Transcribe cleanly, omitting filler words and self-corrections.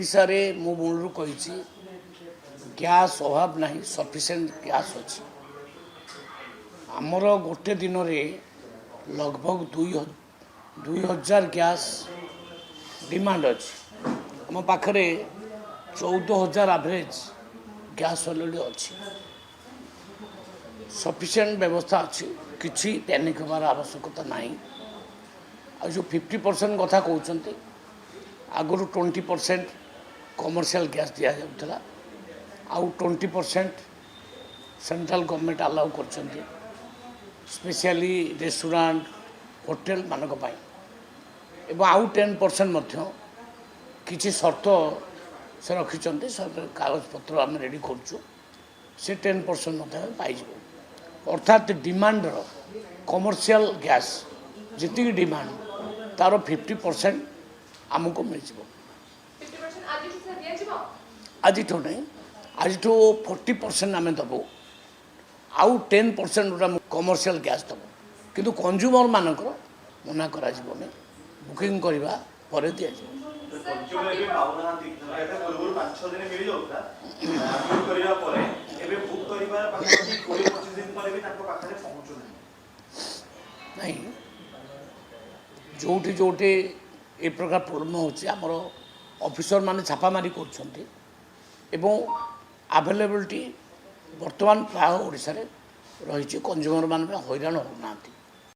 ओडिशा रे मु मूलरू कही गैस अभाव नहीं सफिशिएंट गैस अच्छी आमर गोटे दिन में लगभग 2000 गैस डिमांड अच्छी आम पाखे 14,000 एवरेज गैस अलरेडी अच्छी सफिशिएंट व्यवस्था अच्छी किसी पैनिक होबार आवश्यकता नहीं आ जो 50% कथा कहते आगुरी 20% कमर्शियल गैस दि जाऊला आउ 20% सेंट्रल गवर्नमेंट अलाउ कर स्पेशली रेस्टोरेंट होटेल मानक एवं आउ 10% किसी शर्त से रखिंट कागज पत्र आम रेडी करुँ से 10% पाई अर्थात डिमांड कमर्शियल गैस जी डिमांड तार 50% आमको मिल आज नहीं आज 40% आम दबू आउ 10% कमर्शियल गैस दबू किंतु कंज्यूमर मानक मना करा बुकिंग करवा पर दि नहीं जोटी जोटी ए प्रकार प्रोब्लेम होमर ऑफिसर माने छापामारी कर अवेलेबिलिटी बर्तमान प्राय ओडिशा रे रही कंज्यूमर मान हैरान होना।